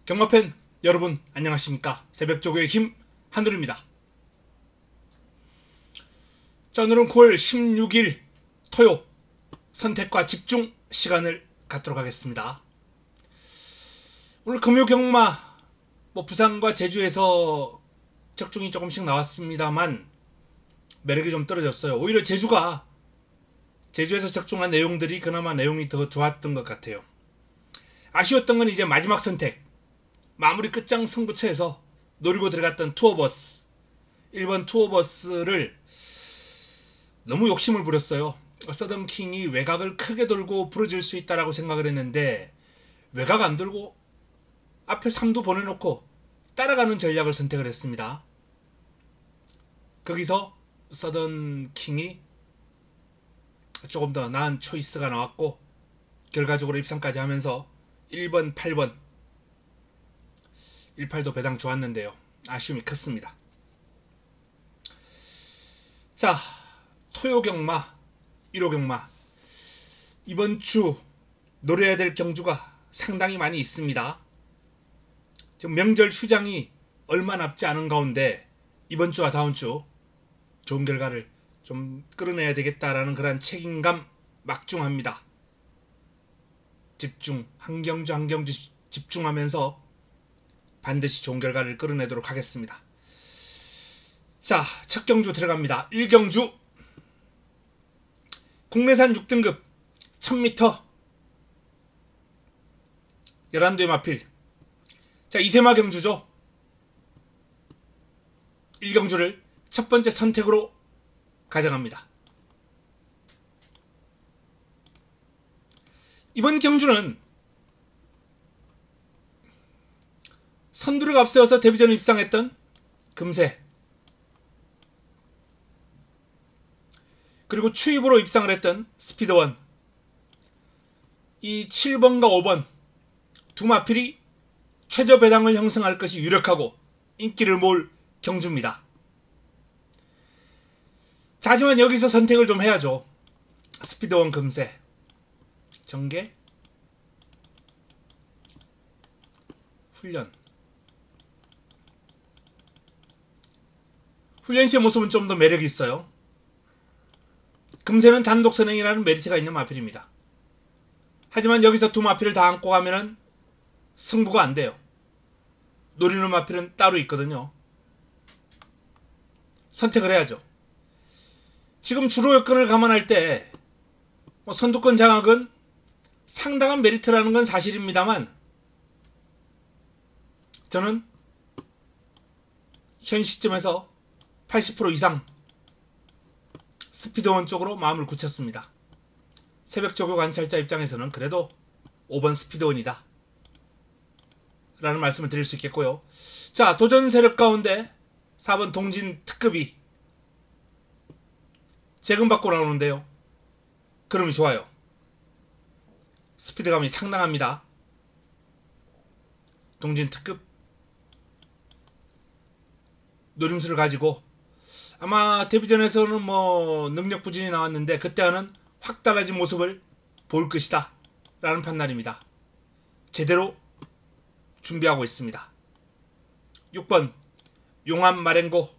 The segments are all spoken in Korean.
경마팬 여러분 안녕하십니까. 새벽조교의 힘 한누리입니다. 자, 오늘은 9월 16일 토요 선택과 집중 시간을 갖도록 하겠습니다. 오늘 금요 경마 부산과 제주에서 적중이 조금씩 나왔습니다만 매력이 좀 떨어졌어요. 오히려 제주에서 적중한 내용들이 그나마 내용이 더 좋았던 것 같아요. 아쉬웠던 건 이제 마지막 선택, 마무리 끝장 승부처에서 노리고 들어갔던 투어버스, 1번 투어버스를 너무 욕심을 부렸어요. 서든킹이 외곽을 크게 돌고 부러질 수 있다라고 생각을 했는데 외곽 안 돌고 앞에 3두 보내놓고 따라가는 전략을 선택을 했습니다. 거기서 서든킹이 조금 더 나은 초이스가 나왔고 결과적으로 입상까지 하면서 1번, 8번 18도 배당 좋았는데요. 아쉬움이 컸습니다. 자, 토요경마, 1호경마 이번 주 노려야 될 경주가 상당히 많이 있습니다. 지금 명절 휴장이 얼마 남지 않은 가운데 이번 주와 다음 주 좋은 결과를 좀 끌어내야 되겠다라는 그런 책임감 막중합니다. 집중, 한 경주 한 경주 집중하면서 반드시 좋은 결과를 끌어내도록 하겠습니다. 자, 첫 경주 들어갑니다. 1경주 국내산 6등급 1000m 11도의 마필. 자, 이세마 경주죠. 1경주를 첫 번째 선택으로 가져갑니다. 이번 경주는 선두를 앞세워서 데뷔전을 입상했던 금세, 그리고 추입으로 입상을 했던 스피드원, 이 7번과 5번 두 마필이 최저 배당을 형성할 것이 유력하고 인기를 모을 경주입니다. 자, 하지만 여기서 선택을 좀 해야죠. 스피드원 금세 전개 훈련시의 모습은 좀 더 매력이 있어요. 금세는 단독 선행이라는 메리트가 있는 마필입니다. 하지만 여기서 두 마필을 다 안고 가면은 승부가 안 돼요. 노리는 마필은 따로 있거든요. 선택을 해야죠. 지금 주로 여건을 감안할 때 선두권 장악은 상당한 메리트라는 건 사실입니다만 저는 현 시점에서 80% 이상 스피드원 쪽으로 마음을 굳혔습니다. 새벽조교 관찰자 입장에서는 그래도 5번 스피드원이다 라는 말씀을 드릴 수 있겠고요. 자, 도전 세력 가운데 4번 동진 특급이 재금받고 나오는데요. 그럼이 좋아요. 스피드감이 상당합니다. 동진 특급 노림수를 가지고 아마 데뷔전에서는 능력 부진이 나왔는데 그때와는 확 달라진 모습을 볼 것이다 라는 판단입니다. 제대로 준비하고 있습니다. 6번 용암 마랭고.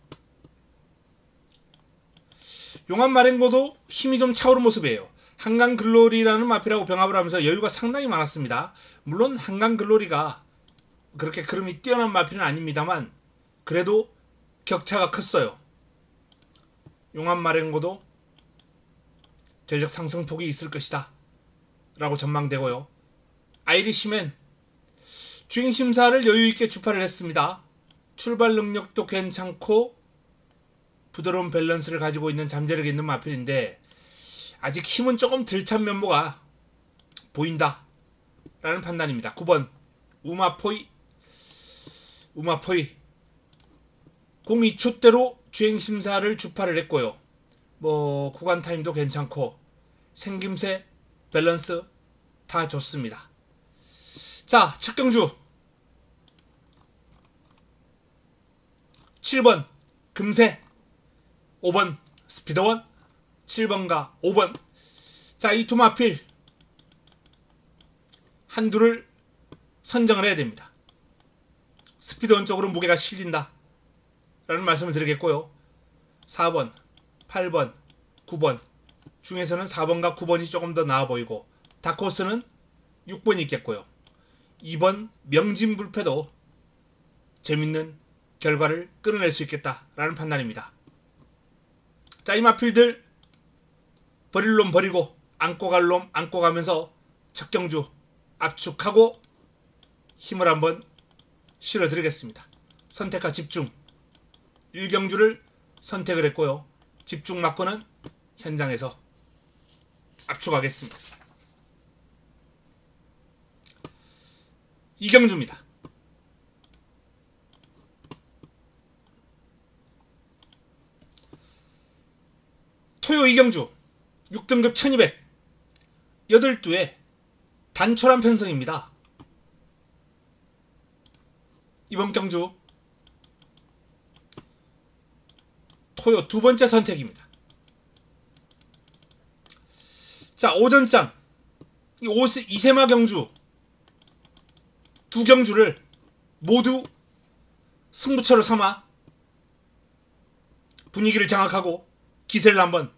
용암 마랭고도 힘이 좀 차오른 모습이에요. 한강 글로리라는 마필하고 병합을 하면서 여유가 상당히 많았습니다. 물론 한강 글로리가 그렇게 그름이 뛰어난 마필은 아닙니다만 그래도 격차가 컸어요. 용암 마랭고도 전력 상승폭이 있을 것이다 라고 전망되고요. 아이리시맨 주행심사를 여유있게 주파를 했습니다. 출발 능력도 괜찮고 부드러운 밸런스를 가지고 있는 잠재력이 있는 마필인데 아직 힘은 조금 덜 찬 면모가 보인다 라는 판단입니다. 9번 우마포이 02초대로 주행심사를 주파를 했고요. 구간 타임도 괜찮고 생김새 밸런스 다 좋습니다. 자, 첫 경주 7번 금세 5번 스피드원 7번과 5번. 자, 이 두 마필 한두를 선정을 해야 됩니다. 스피드원 쪽으로 무게가 실린다 라는 말씀을 드리겠고요. 4번, 8번, 9번 중에서는 4번과 9번이 조금 더 나아 보이고 다크호스는 6번이 있겠고요. 2번 명진불패도 재밌는 결과를 끌어낼 수 있겠다라는 판단입니다. 자, 이 마필들 버릴 놈 버리고 안고 갈 놈 안고 가면서 첫 경주 압축하고 힘을 한번 실어드리겠습니다. 선택과 집중 1경주를 선택을 했고요. 집중 맞고는 현장에서 압축하겠습니다. 2경주입니다. 토요 2경주 6등급 1200 8두에 단촐한 편성입니다. 이번 경주 토요 두 번째 선택입니다. 자, 오전장 이세마 경주 두 경주를 모두 승부처로 삼아 분위기를 장악하고 기세를 한번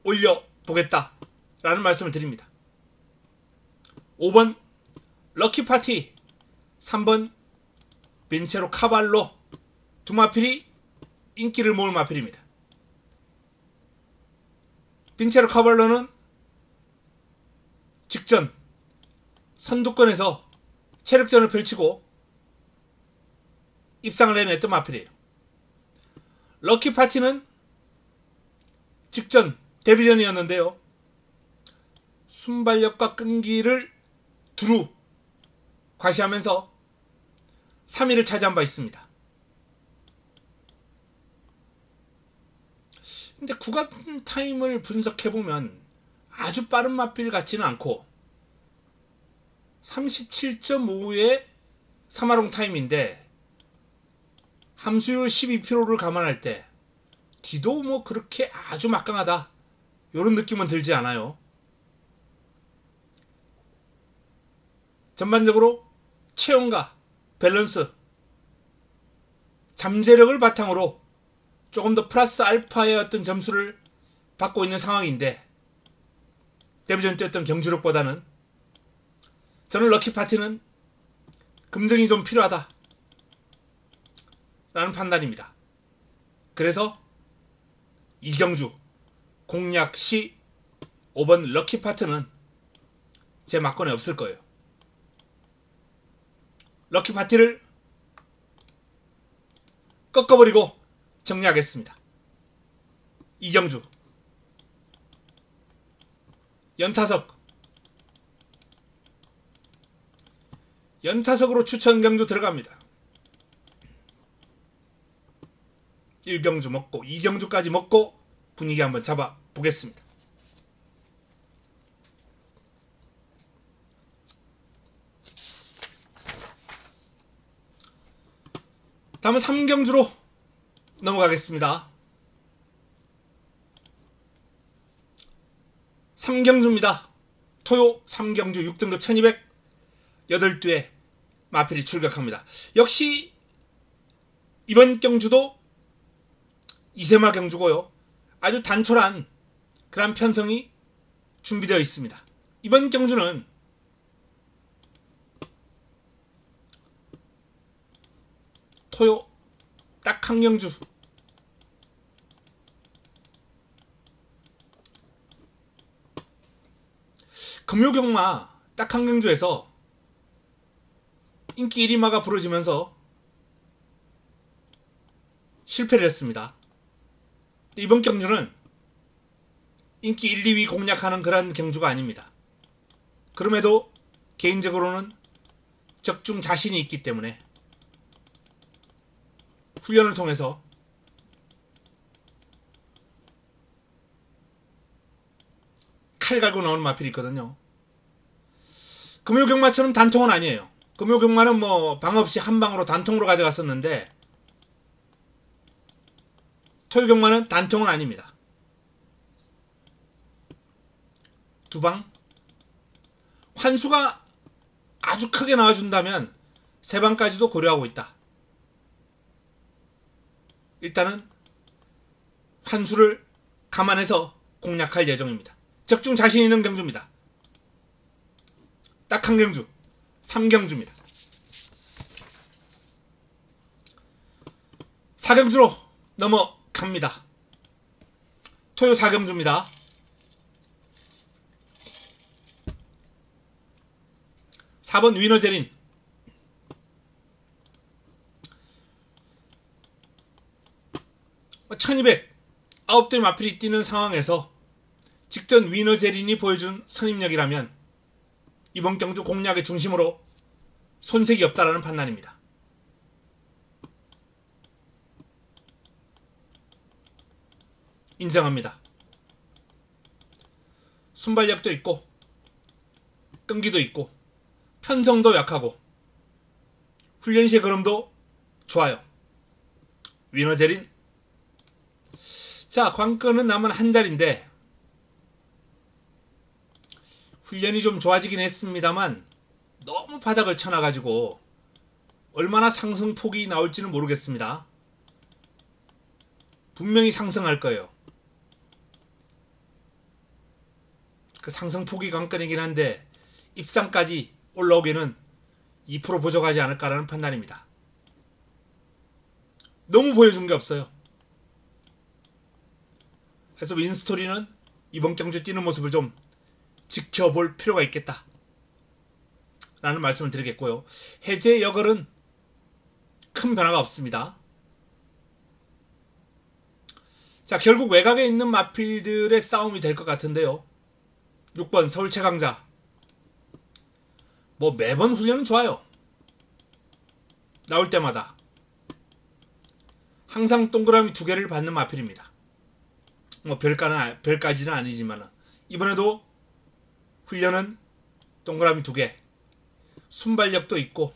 올려보겠다 라는 말씀을 드립니다. 5번 럭키파티, 3번 빈체로 카발로 두 마필이 인기를 모을 마필입니다. 빈체로 카발로는 직전 선두권에서 체력전을 펼치고 입상을 해냈던 마필이에요. 럭키파티는 직전 데뷔전이었는데요. 순발력과 끈기를 두루 과시하면서 3위를 차지한 바 있습니다. 근데 구간 타임을 분석해보면 아주 빠른 마필 같지는 않고 37.5의 사마롱 타임인데 함수율 12%를 감안할 때 뒤도 뭐 그렇게 아주 막강하다 요런 느낌은 들지 않아요. 전반적으로 체온과 밸런스, 잠재력을 바탕으로 조금 더 플러스 알파의 어떤 점수를 받고 있는 상황인데 데뷔전 뛰었던 경주력보다는 저는 럭키파티는 금정이 좀 필요하다 라는 판단입니다. 그래서 이경주 공략 시 5번 럭키파트는 제 막권에 없을 거예요. 럭키파티를 꺾어버리고 정리하겠습니다. 이경주 연타석으로 추천 경주 들어갑니다. 1경주 먹고 2경주까지 먹고 분위기 한번 잡아 보겠습니다. 다음은 3경주로 넘어가겠습니다. 3경주입니다. 토요 3경주 6등급 1200 8두에 마필이 출격합니다. 역시 이번 경주도 이세마 경주고요. 아주 단촐한 그런 편성이 준비되어 있습니다. 이번 경주는 토요 딱 한 경주 금요경마 딱 한 경주에서 인기 1위마가 부러지면서 실패를 했습니다. 이번 경주는 인기 1, 2위 공략하는 그런 경주가 아닙니다. 그럼에도 개인적으로는 적중 자신이 있기 때문에 훈련을 통해서 칼 갈고 나오는 마필이 있거든요. 금요경마처럼 단통은 아니에요. 금요경마는 뭐 방 없이 한 방으로 단통으로 가져갔었는데 토요경마는 단통은 아닙니다. 두 방 환수가 아주 크게 나와준다면 세 방까지도 고려하고 있다 일단은 환수를 감안해서 공략할 예정입니다. 적중 자신 있는 경주입니다. 딱 한 경주, 3경주입니다. 4경주로 넘어갑니다. 토요 4경주입니다. 4번 위너제린. 1200 9대 마필이 뛰는 상황에서 직전 위너제린이 보여준 선임력이라면 이번 경주 공략의 중심으로 손색이 없다라는 판단입니다. 인정합니다. 순발력도 있고 끈기도 있고 편성도 약하고 훈련 시의 걸음도 좋아요. 위너제린. 자, 관건은 남은 한 자리인데 훈련이 좀 좋아지긴 했습니다만 너무 바닥을 쳐놔가지고 얼마나 상승폭이 나올지는 모르겠습니다. 분명히 상승할 거예요. 그 상승폭이 관건이긴 한데 입상까지 올라오기는 2% 부족하지 않을까라는 판단입니다. 너무 보여준 게 없어요. 그래서 윈스토리는 이번 경주 뛰는 모습을 좀 지켜볼 필요가 있겠다 라는 말씀을 드리겠고요. 해제 여걸은 큰 변화가 없습니다. 자, 결국 외곽에 있는 마필들의 싸움이 될 것 같은데요. 6번 서울 최강자. 뭐 매번 훈련은 좋아요. 나올 때마다 항상 동그라미 2개를 받는 마필입니다. 뭐 별까지는 아니지만 이번에도 훈련은 동그라미 2개, 순발력도 있고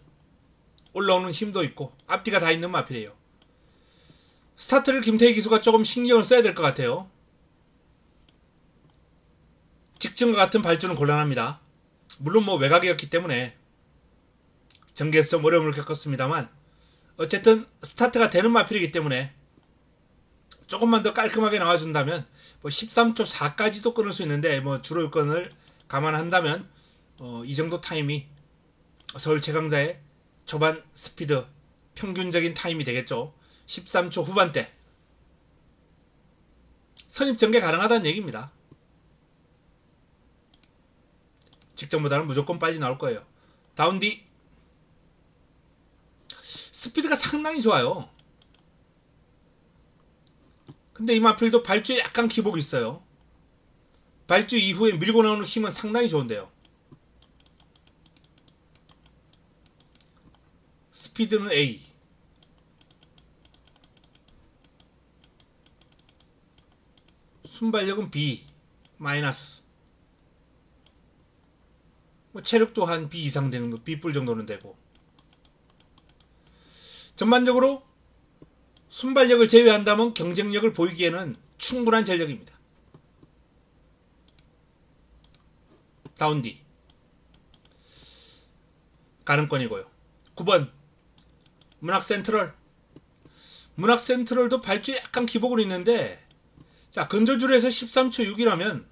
올라오는 힘도 있고 앞뒤가 다 있는 마필이에요. 스타트를 김태희 기수가 조금 신경을 써야 될 것 같아요. 직전과 같은 발주는 곤란합니다. 물론 뭐 외곽이었기 때문에 전개에서 좀 어려움을 겪었습니다만 어쨌든 스타트가 되는 마필이기 때문에 조금만 더 깔끔하게 나와준다면 뭐 13초 4까지도 끊을 수 있는데 뭐 주로 요건을 감안한다면 이 정도 타임이 서울 최강자의 초반 스피드 평균적인 타임이 되겠죠. 13초 후반대 선입 전개 가능하다는 얘기입니다. 직전보다는 무조건 빨리 나올 거예요. 다운디. 스피드가 상당히 좋아요. 근데 이 마필도 발주에 약간 기복이 있어요. 발주 이후에 밀고 나오는 힘은 상당히 좋은데요. 스피드는 A. 순발력은 B 마이너스. 뭐 체력도 한 B 이상 되는 거, B 뿔 정도는 되고. 전반적으로 순발력을 제외한다면 경쟁력을 보이기에는 충분한 전력입니다. 다운디 가능권이고요. 9번 문학센트럴. 문학센트럴도 발주에 약간 기복은 있는데 자, 근저줄에서 13초 6이라면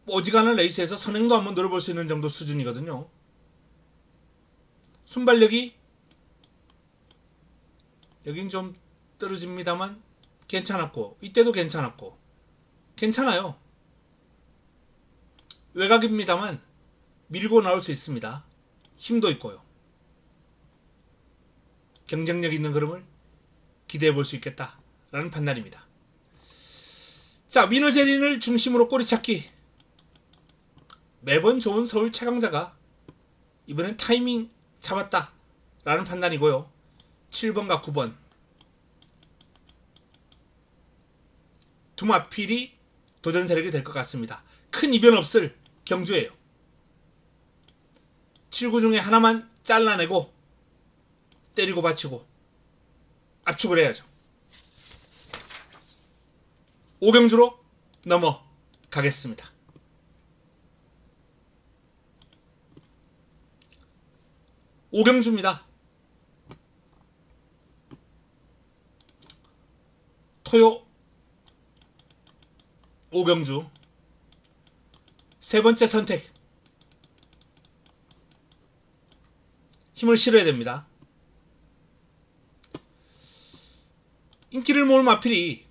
어지간한 레이스에서 선행도 한번 노려볼 수 있는 정도 수준이거든요. 순발력이 여긴 좀 떨어집니다만 괜찮았고 이때도 괜찮았고 괜찮아요. 외곽입니다만 밀고 나올 수 있습니다. 힘도 있고요. 경쟁력 있는 그림을 기대해 볼 수 있겠다라는 판단입니다. 자, 위너제린을 중심으로 꼬리찾기. 매번 좋은 서울 최강자가 이번엔 타이밍 잡았다 라는 판단이고요. 7번과 9번 두 마필이 도전 세력이 될 것 같습니다. 큰 이변 없을 경주예요. 7구 중에 하나만 잘라내고 때리고 받치고 압축을 해야죠. 5경주로 넘어가겠습니다. 5경주입니다. 토요 오경주 세 번째 선택 힘을 실어야 됩니다. 인기를 모을 마필이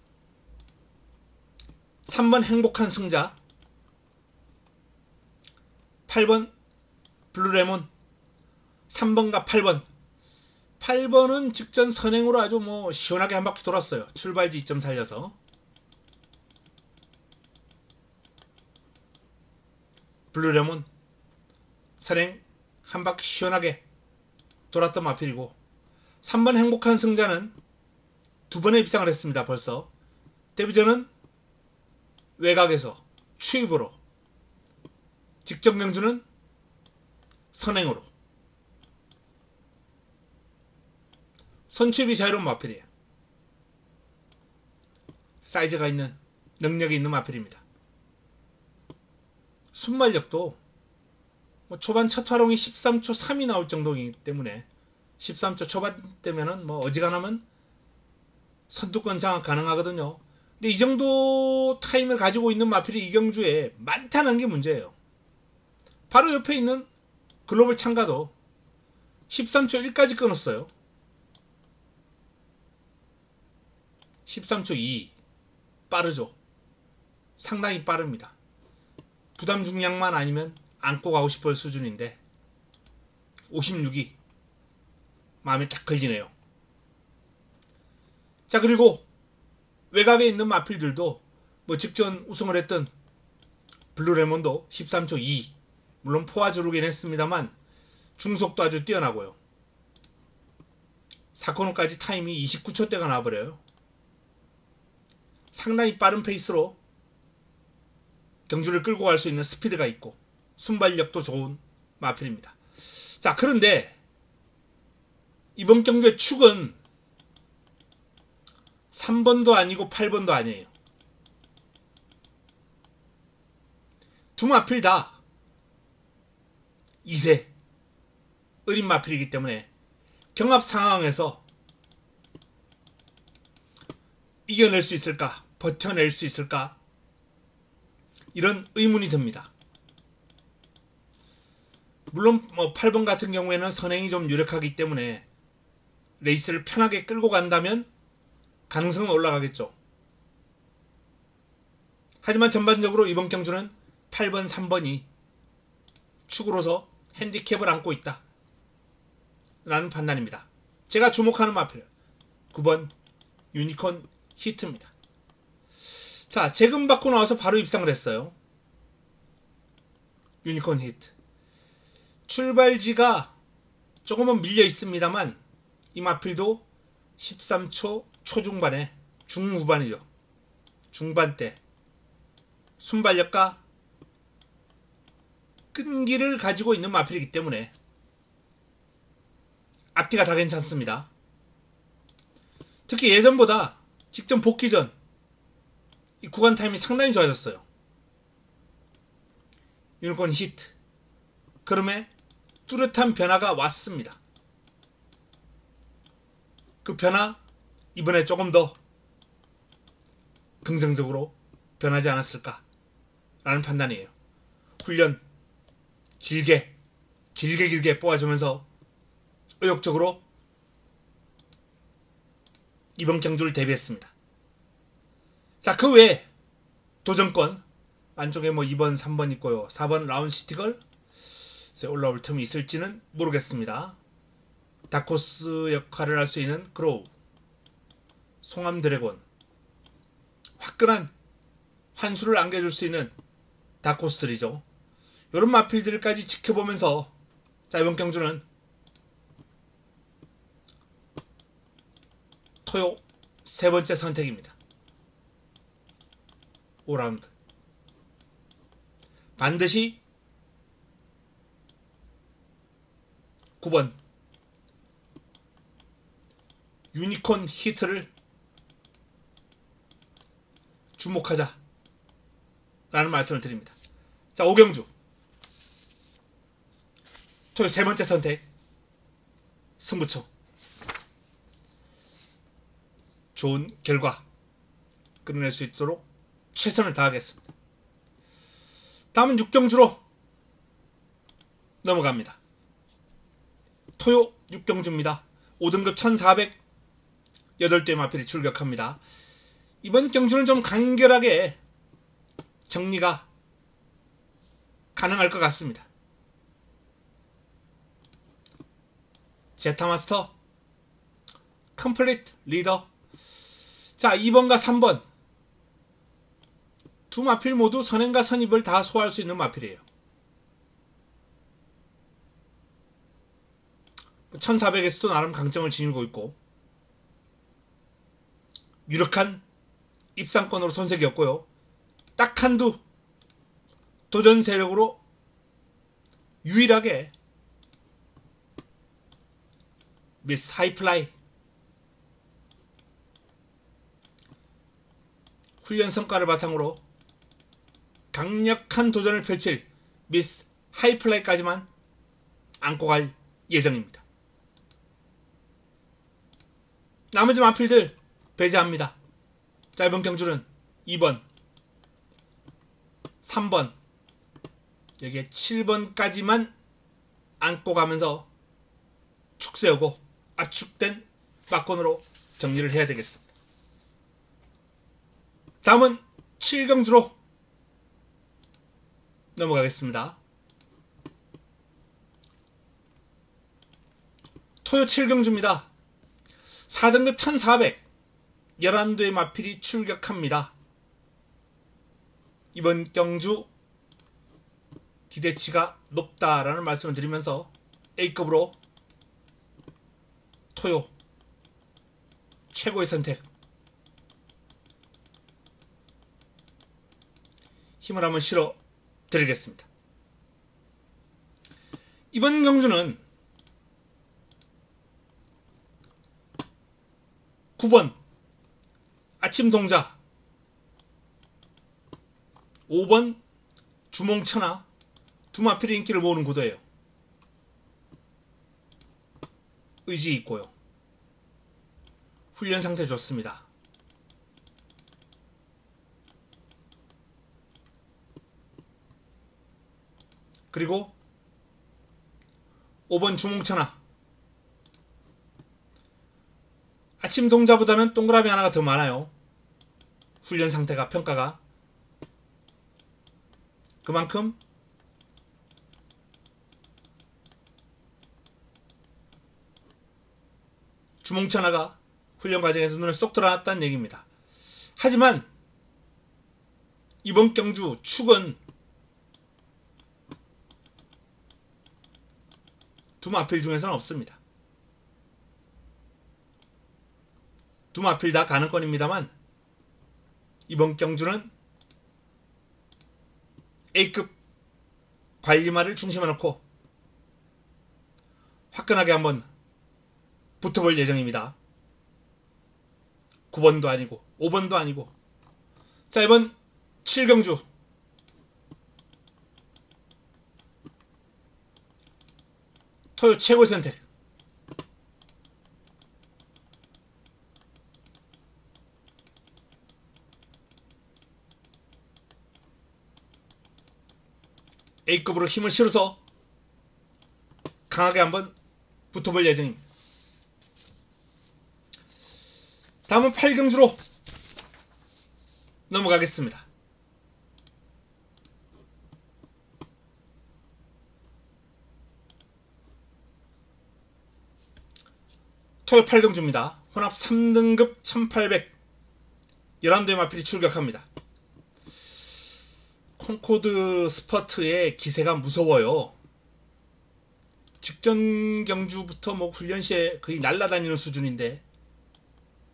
3번 행복한 승자, 8번 블루레몬, 3번과 8번. 8번은 직전 선행으로 아주 뭐 시원하게 한 바퀴 돌았어요. 출발지 2점 살려서. 블루레몬 선행 한 바퀴 시원하게 돌았던 마필이고, 3번 행복한 승자는 2번에 입상을 했습니다. 벌써 데뷔전은 외곽에서 추입으로, 직전 경주는 선행으로. 선취입이 자유로운 마필이에요. 사이즈가 있는, 능력이 있는 마필입니다. 순발력도 뭐 초반 첫 활용이 13초 3이 나올 정도이기 때문에 13초 초반 때면은 뭐 어지간하면 선두권 장악 가능하거든요. 근데 이 정도 타임을 가지고 있는 마필이 이경주에 많다는 게 문제예요. 바로 옆에 있는 글로벌 참가도 13초 1까지 끊었어요. 13초 2 빠르죠. 상당히 빠릅니다. 부담 중량만 아니면 안고 가고 싶을 수준인데 56이 마음에 딱 걸리네요. 자, 그리고 외곽에 있는 마필들도 뭐 직전 우승을 했던 블루레몬도 13초 2, 물론 포화주르긴 했습니다만 중속도 아주 뛰어나고요. 사코노까지 타임이 29초대가 나와버려요. 상당히 빠른 페이스로 경주를 끌고 갈 수 있는 스피드가 있고 순발력도 좋은 마필입니다. 자, 그런데 이번 경주의 축은 3번도 아니고 8번도 아니에요. 두 마필 다 2세 어린 마필이기 때문에 경합 상황에서 이겨낼 수 있을까? 버텨낼 수 있을까? 이런 의문이 듭니다. 물론 뭐 8번 같은 경우에는 선행이 좀 유력하기 때문에 레이스를 편하게 끌고 간다면 가능성은 올라가겠죠. 하지만 전반적으로 이번 경주는 8번, 3번이 축으로서 핸디캡을 안고 있다 라는 판단입니다. 제가 주목하는 마필 9번 유니콘 히트입니다. 자, 재금 받고 나와서 바로 입상을 했어요. 유니콘 히트. 출발지가 조금은 밀려 있습니다만 이 마필도 13초 초중반에 중후반이죠. 중반대 순발력과 끈기를 가지고 있는 마필이기 때문에 앞뒤가 다 괜찮습니다. 특히 예전보다 직전 복귀 전 이 구간 타임이 상당히 좋아졌어요. 유니콘 히트. 그럼에 뚜렷한 변화가 왔습니다. 그 변화 이번에 조금 더 긍정적으로 변하지 않았을까 라는 판단이에요. 훈련 길게 뽑아주면서 의욕적으로 이번 경주를 대비했습니다. 자, 그 외에 도전권 안쪽에 뭐 2번, 3번 있고요. 4번 라운시티걸 올라올 틈이 있을지는 모르겠습니다. 다코스 역할을 할 수 있는 그로우, 송암 드래곤, 화끈한 환수를 안겨줄 수 있는 다코스들이죠. 이런 마필들까지 지켜보면서 자, 이번 경주는 토요 세 번째 선택입니다. 5라운드 반드시 9번 유니콘 히트를 주목하자 라는 말씀을 드립니다. 자, 오경주 토요 세 번째 선택 승부처. 좋은 결과 이끌어낼 수 있도록 최선을 다하겠습니다. 다음은 6경주로 넘어갑니다. 토요 6경주입니다. 5등급 1400 8대의 마필이 출격합니다. 이번 경주는 좀 간결하게 정리가 가능할 것 같습니다. 제타마스터 컴플리트 리더. 자, 2번과 3번 두 마필 모두 선행과 선입을 다 소화할 수 있는 마필이에요. 1400에서도 나름 강점을 지니고 있고 유력한 입상권으로 손색이었고요. 딱 한두 도전 세력으로 유일하게 미스 하이플라이 훈련 성과를 바탕으로 강력한 도전을 펼칠 미스 하이플라이까지만 안고 갈 예정입니다. 나머지 마필들 배제합니다. 짧은 경주는 2번, 3번, 여기에 7번까지만 안고 가면서 축세우고 압축된 막권으로 정리를 해야 되겠습니다. 다음은 7경주로 넘어가겠습니다. 토요 7경주입니다. 4등급 1400 11대의 마필이 출격합니다. 이번 경주 기대치가 높다라는 말씀을 드리면서 A급으로 토요 최고의 선택 힘을 한번 실어 드리겠습니다. 이번 경주는 9번 아침 동자, 5번 주몽천하 두 마필의 인기를 모으는 구도예요. 의지 있고요. 훈련 상태 좋습니다. 그리고 5번 주몽천하 아침 동자보다는 동그라미 하나가 더 많아요. 훈련 상태가 평가가 그만큼 주몽천하가 훈련 과정에서 눈에 쏙 들어왔다는 얘기입니다. 하지만 이번 경주 축은 두 마필 중에서는 없습니다. 두 마필 다 가능권입니다만 이번 경주는 A급 관리마를 중심에 놓고 화끈하게 한번 붙어볼 예정입니다. 9번도 아니고 5번도 아니고. 자, 이번 7경주 토요 최고의 선택 A급으로 힘을 실어서 강하게 한번 붙어볼 예정입니다. 다음은 8경주로 넘어가겠습니다. 토요 8경주입니다. 혼합 3등급 1800 11대의 마필이 출격합니다. 콩코드 스퍼트의 기세가 무서워요. 직전 경주부터 뭐 훈련 시에 거의 날아다니는 수준인데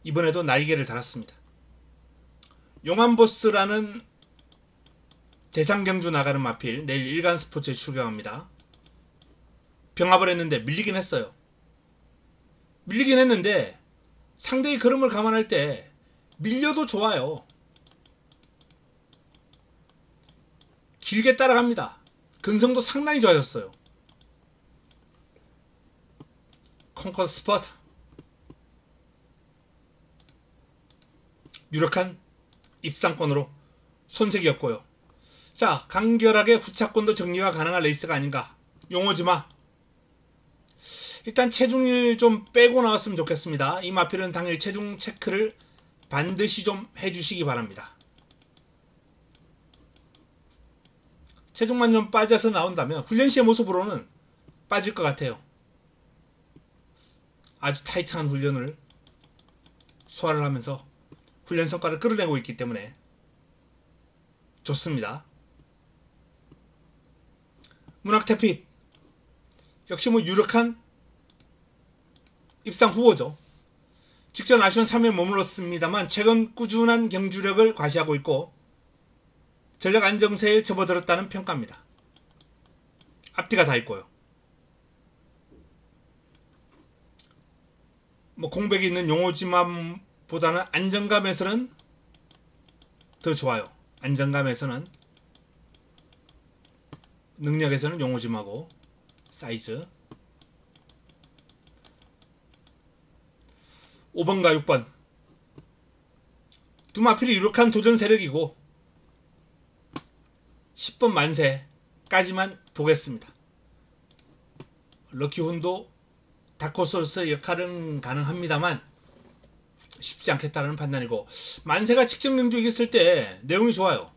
이번에도 날개를 달았습니다. 용암보스라는 대상 경주 나가는 마필 내일 일간 스포츠에 출격합니다. 병합을 했는데 밀리긴 했어요. 밀리긴 했는데 상대의 걸음을 감안할 때 밀려도 좋아요. 길게 따라갑니다. 근성도 상당히 좋아졌어요. 콩코드 스포트 유력한 입상권으로 손색이었고요. 자, 간결하게 후차권도 정리가 가능한 레이스가 아닌가. 용호지마 일단 체중을 좀 빼고 나왔으면 좋겠습니다. 이 마필은 당일 체중 체크를 반드시 좀 해주시기 바랍니다. 체중만 좀 빠져서 나온다면 훈련 시의 모습으로는 빠질 것 같아요. 아주 타이트한 훈련을 소화를 하면서 훈련 성과를 끌어내고 있기 때문에 좋습니다. 문학태핏 역시 뭐 유력한 입상 후보죠. 직전 아쉬운 3위에 머물렀습니다만 최근 꾸준한 경주력을 과시하고 있고 전력 안정세에 접어들었다는 평가입니다. 앞뒤가 다 있고요. 뭐 공백이 있는 용호지마보다는 안정감에서는 더 좋아요. 안정감에서는, 능력에서는 용호지마고. 사이즈 5번과 6번 두 마필이 유력한 도전 세력이고 10번 만세까지만 보겠습니다. 럭키훈도 다크호스로서의 역할은 가능합니다만 쉽지 않겠다는 판단이고, 만세가 직전 경주 이겼을 때 내용이 좋아요.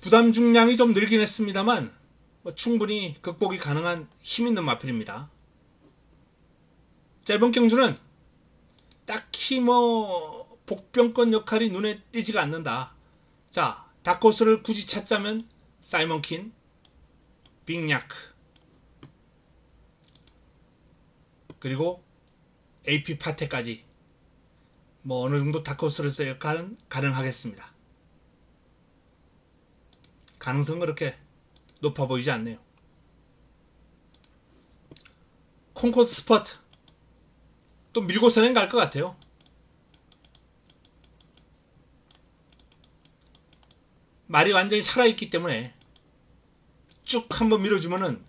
부담 중량이 좀 늘긴 했습니다만 충분히 극복이 가능한 힘있는 마필입니다. 자, 이번 경주는 딱히 뭐 복병권 역할이 눈에 띄지가 않는다. 자, 다크호스를 굳이 찾자면 사이먼킨, 빅야크, 그리고 AP 파테까지 뭐 어느정도 다크호스로서의 역할은 가능하겠습니다. 가능성은 그렇게 높아 보이지 않네요. 콩코드 스퍼트 또 밀고서는 갈 것 같아요. 말이 완전히 살아있기 때문에 쭉 한번 밀어주면은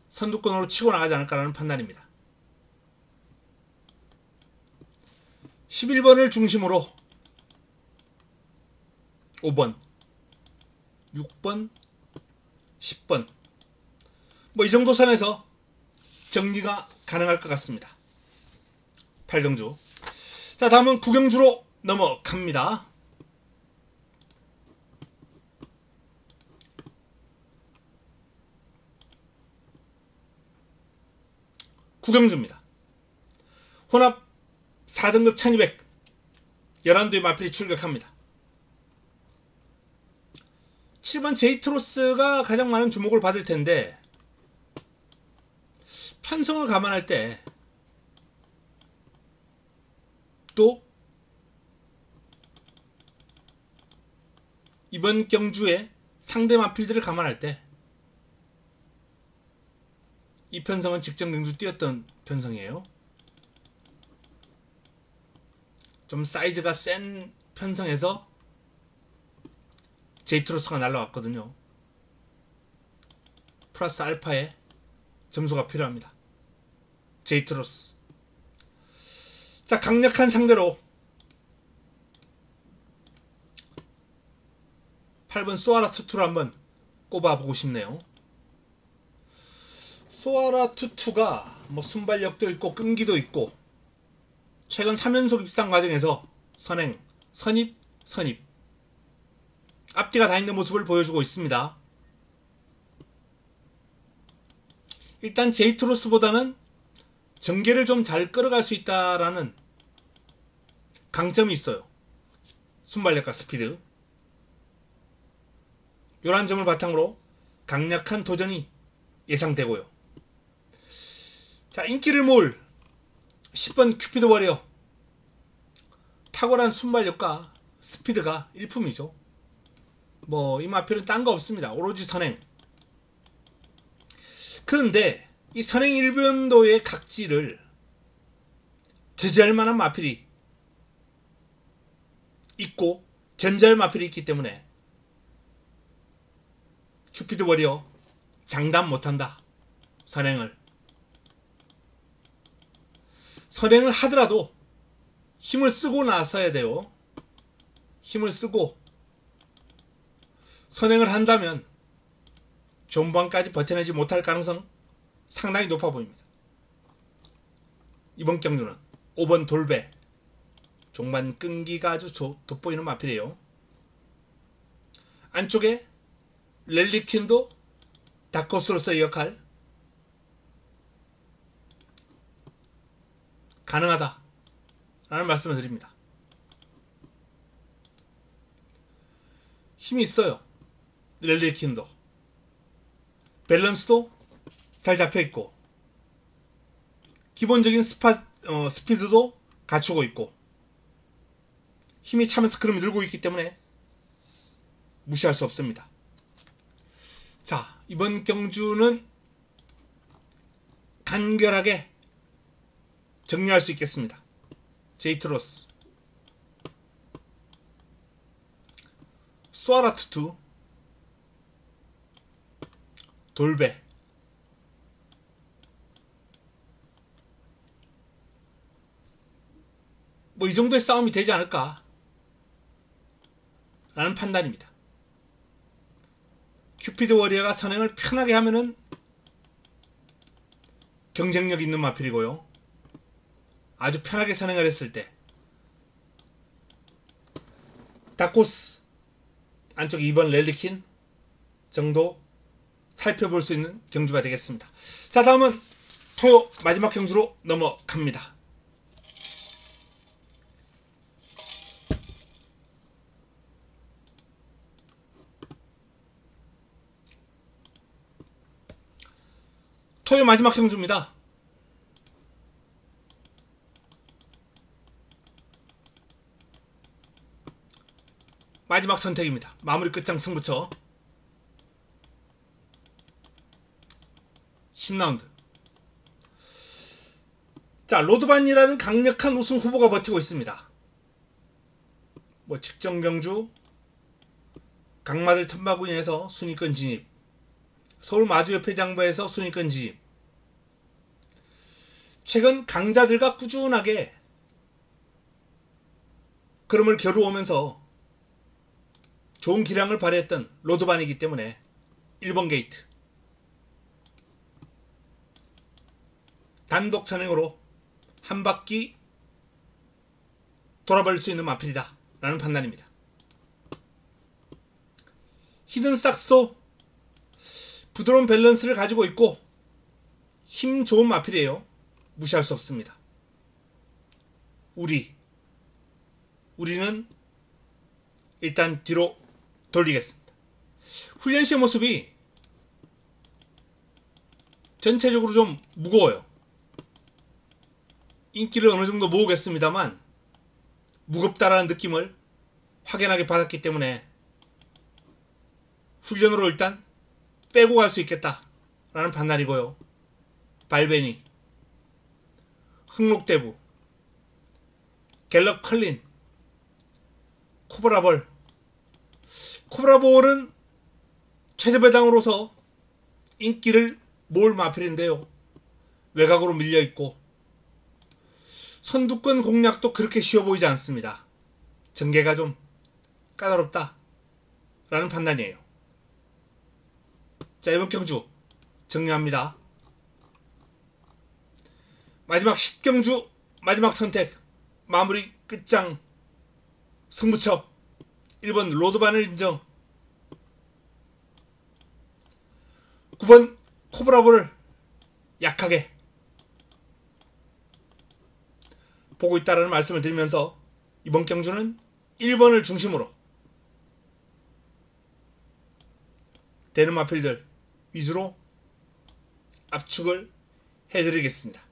선두권으로 치고 나가지 않을까라는 판단입니다. 11번을 중심으로 5번, 6번, 10번 뭐 이 정도 선에서 정리가 가능할 것 같습니다. 8경주. 자, 다음은 9경주로 넘어갑니다. 9경주입니다. 혼합 4등급 1200 11두의 마필이 출격합니다. 7번 제이트로스가 가장 많은 주목을 받을 텐데 편성을 감안할 때 또 이번 경주의 상대 마필들을 감안할 때 이 편성은 직전 경주 뛰었던 편성이에요. 좀 사이즈가 센 편성에서 제이트로스가 날라왔거든요. 플러스 알파에 점수가 필요합니다. 제이트로스. 자, 강력한 상대로 8번 소아라 투투를 한번 꼽아보고 싶네요. 소아라 투투가 뭐 순발력도 있고 끈기도 있고 최근 3연속 입상 과정에서 선행, 선입, 선입 앞뒤가 다 있는 모습을 보여주고 있습니다. 일단 제이트로스보다는 전개를 좀 잘 끌어갈 수 있다라는 강점이 있어요. 순발력과 스피드. 이러한 점을 바탕으로 강력한 도전이 예상되고요. 자, 인기를 모을 10번 큐피드 워리어. 탁월한 순발력과 스피드가 일품이죠. 뭐 이 마필은 딴 거 없습니다. 오로지 선행. 그런데 이 선행 일변도의 각지를 제재할 만한 마필이 있고 견제할 마필이 있기 때문에 큐피드 워리어 장담 못한다. 선행을. 선행을 하더라도 힘을 쓰고 나서야 돼요. 힘을 쓰고 선행을 한다면 전반까지 버텨내지 못할 가능성 상당히 높아 보입니다. 이번 경주는 5번 돌배 종반 끈기가 아주 돋보이는 마필이에요. 안쪽에 렐리퀸도 다크호스로서의 역할 가능하다 라는 말씀을 드립니다. 힘이 있어요. 렐리퀸도 밸런스도 잘 잡혀있고 기본적인 스피드도 갖추고 있고 힘이 차면서 그름이 늘고 있기 때문에 무시할 수 없습니다. 자, 이번 경주는 간결하게 정리할 수 있겠습니다. 제이트로스, 수아라투투, 돌배, 뭐 이 정도의 싸움이 되지 않을까 라는 판단입니다. 큐피드 워리어가 선행을 편하게 하면은 경쟁력 있는 마필이고요. 아주 편하게 선행을 했을 때 다코스 안쪽 2번 렐리퀸 정도 살펴볼 수 있는 경주가 되겠습니다. 자, 다음은 토요 마지막 경주로 넘어갑니다. 토요 마지막 경주입니다. 마지막 선택입니다. 마무리 끝장 승부처 10라운드. 자, 로드반이라는 강력한 우승 후보가 버티고 있습니다. 뭐 측정경주, 강마들 틈바구니에서 순위권 진입, 서울 마주협회장부에서 순위권 진입. 최근 강자들과 꾸준하게 걸음을 겨루오면서 좋은 기량을 발휘했던 로드반이기 때문에 1번 게이트 단독 선행으로 한 바퀴 돌아버릴 수 있는 마필이다 라는 판단입니다. 히든삭스도 부드러운 밸런스를 가지고 있고 힘 좋은 마필이에요. 무시할 수 없습니다. 우리는 일단 뒤로 돌리겠습니다. 훈련 시의 모습이 전체적으로 좀 무거워요. 인기를 어느 정도 모으겠습니다만 무겁다라는 느낌을 확연하게 받았기 때문에 훈련으로 일단 빼고 갈 수 있겠다 라는 판단이고요. 발베니, 흥록대부, 갤럽 컬린, 코브라볼. 코브라볼은 최저배당으로서 인기를 모을 마필인데요. 외곽으로 밀려있고 선두권 공략도 그렇게 쉬워 보이지 않습니다. 전개가 좀 까다롭다 라는 판단이에요. 자, 이번 경주 정리합니다. 마지막 10경주 마지막 선택 마무리 끝장 승부처 1번 로드반을 인정, 9번 코브라볼을 약하게 보고 있다라는 말씀을 드리면서 이번 경주는 1번을 중심으로 되는 마필들 위주로 압축을 해드리겠습니다.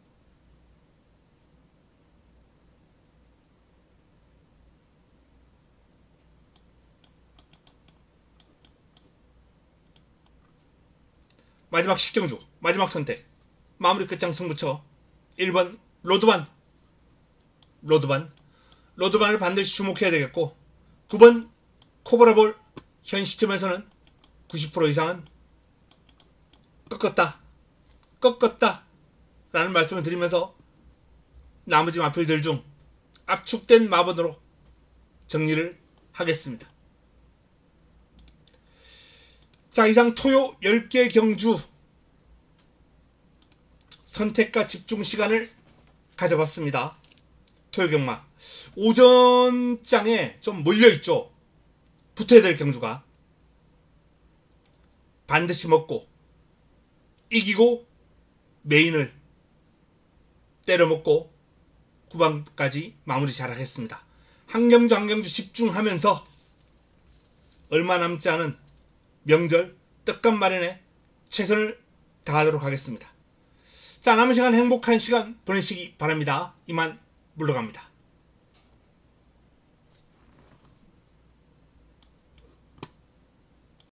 마지막 10경주 마지막 선택 마무리 끝장 승부처 1번 로드반을 반드시 주목해야 되겠고, 9번 코브라볼 현 시점에서는 90% 이상은 꺾었다 라는 말씀을 드리면서 나머지 마필들 중 압축된 마번으로 정리를 하겠습니다. 자, 이상 토요 10개 경주 선택과 집중 시간을 가져봤습니다. 토요 경마 오전장에 좀 몰려있죠. 붙어야 될 경주가 반드시 먹고 이기고 메인을 때려먹고 후반까지 마무리 잘 하겠습니다. 한 경주 한 경주 집중하면서 얼마 남지 않은 명절 떡값 마련에 최선을 다하도록 하겠습니다. 자, 남은 시간 행복한 시간 보내시기 바랍니다. 이만 물러갑니다.